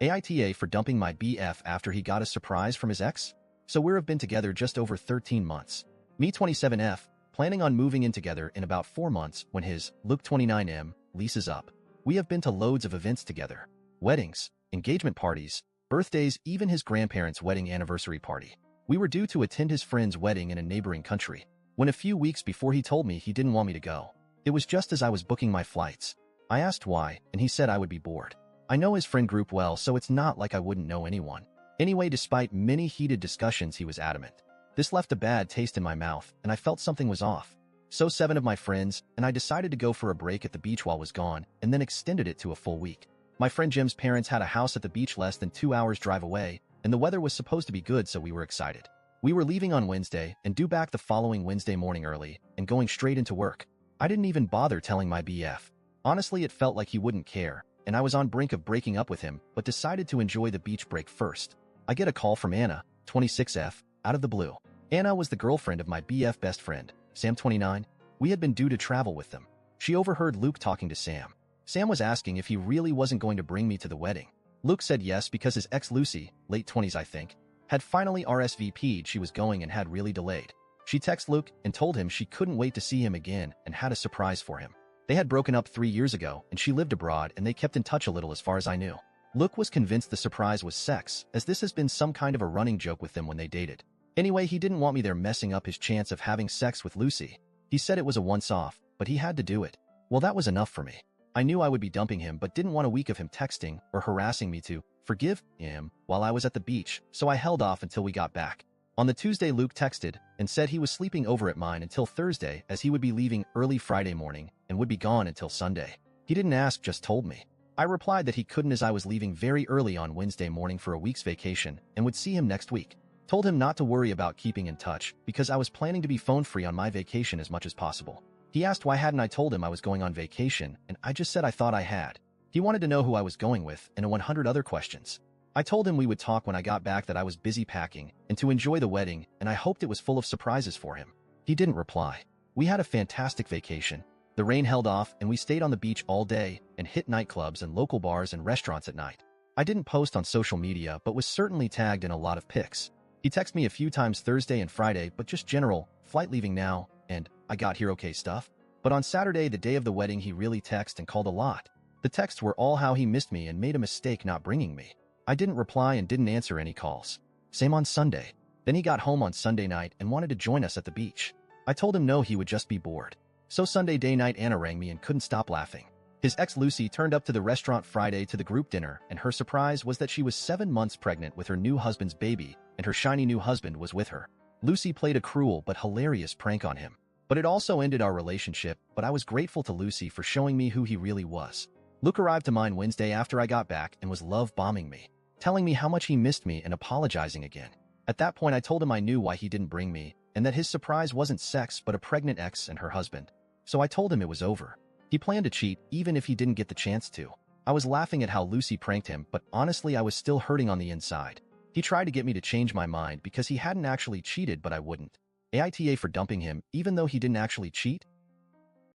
AITA for dumping my BF after he got a surprise from his ex? So we've been together just over 13 months. Me 27F, planning on moving in together in about 4 months when his Luke 29M lease is up. We have been to loads of events together. Weddings, engagement parties, birthdays, even his grandparents' wedding anniversary party. We were due to attend his friend's wedding in a neighboring country, when a few weeks before he told me he didn't want me to go. It was just as I was booking my flights. I asked why, and he said I would be bored. I know his friend group well, so it's not like I wouldn't know anyone. Anyway, despite many heated discussions, he was adamant. This left a bad taste in my mouth, and I felt something was off. So 7 of my friends and I decided to go for a break at the beach while I was gone, and then extended it to a full week. My friend Jim's parents had a house at the beach less than 2 hours drive away, and the weather was supposed to be good, so we were excited. We were leaving on Wednesday and due back the following Wednesday morning early and going straight into work. I didn't even bother telling my BF. Honestly, it felt like he wouldn't care, and I was on brink of breaking up with him, but decided to enjoy the beach break first. I get a call from Anna, 26F, out of the blue. Anna was the girlfriend of my BF best friend, Sam 29. We had been due to travel with them. She overheard Luke talking to Sam. Sam was asking if he really wasn't going to bring me to the wedding. Luke said yes because his ex Lucy, late 20s I think, had finally RSVP'd she was going and had really delayed. She texted Luke and told him she couldn't wait to see him again and had a surprise for him. They had broken up 3 years ago and she lived abroad and they kept in touch a little as far as I knew. Luke was convinced the surprise was sex, as this has been some kind of a running joke with them when they dated. Anyway, he didn't want me there messing up his chance of having sex with Lucy. He said it was a once-off, but he had to do it. Well, that was enough for me. I knew I would be dumping him but didn't want a week of him texting or harassing me to forgive him while I was at the beach, so I held off until we got back. On the Tuesday, Luke texted and said he was sleeping over at mine until Thursday as he would be leaving early Friday morning and would be gone until Sunday. He didn't ask, just told me. I replied that he couldn't as I was leaving very early on Wednesday morning for a week's vacation and would see him next week. Told him not to worry about keeping in touch because I was planning to be phone-free on my vacation as much as possible. He asked why hadn't I told him I was going on vacation, and I just said I thought I had. He wanted to know who I was going with and 100 other questions. I told him we would talk when I got back, that I was busy packing and to enjoy the wedding, and I hoped it was full of surprises for him. He didn't reply. We had a fantastic vacation. The rain held off and we stayed on the beach all day and hit nightclubs and local bars and restaurants at night. I didn't post on social media but was certainly tagged in a lot of pics. He texted me a few times Thursday and Friday, but just general, flight leaving now, and I got here okay stuff. But on Saturday, the day of the wedding, he really texted and called a lot. The texts were all how he missed me and made a mistake not bringing me. I didn't reply and didn't answer any calls. Same on Sunday. Then he got home on Sunday night and wanted to join us at the beach. I told him no, he would just be bored. So Sunday day night, Anna rang me and couldn't stop laughing. His ex Lucy turned up to the restaurant Friday to the group dinner, and her surprise was that she was 7 months pregnant with her new husband's baby, and her shiny new husband was with her. Lucy played a cruel but hilarious prank on him. But it also ended our relationship, but I was grateful to Lucy for showing me who he really was. Luke arrived to mine Wednesday after I got back and was love-bombing me, telling me how much he missed me and apologizing again. At that point, I told him I knew why he didn't bring me, and that his surprise wasn't sex but a pregnant ex and her husband. So I told him it was over. He planned to cheat even if he didn't get the chance to. I was laughing at how Lucy pranked him, but honestly I was still hurting on the inside. He tried to get me to change my mind because he hadn't actually cheated, but I wouldn't. AITA for dumping him even though he didn't actually cheat?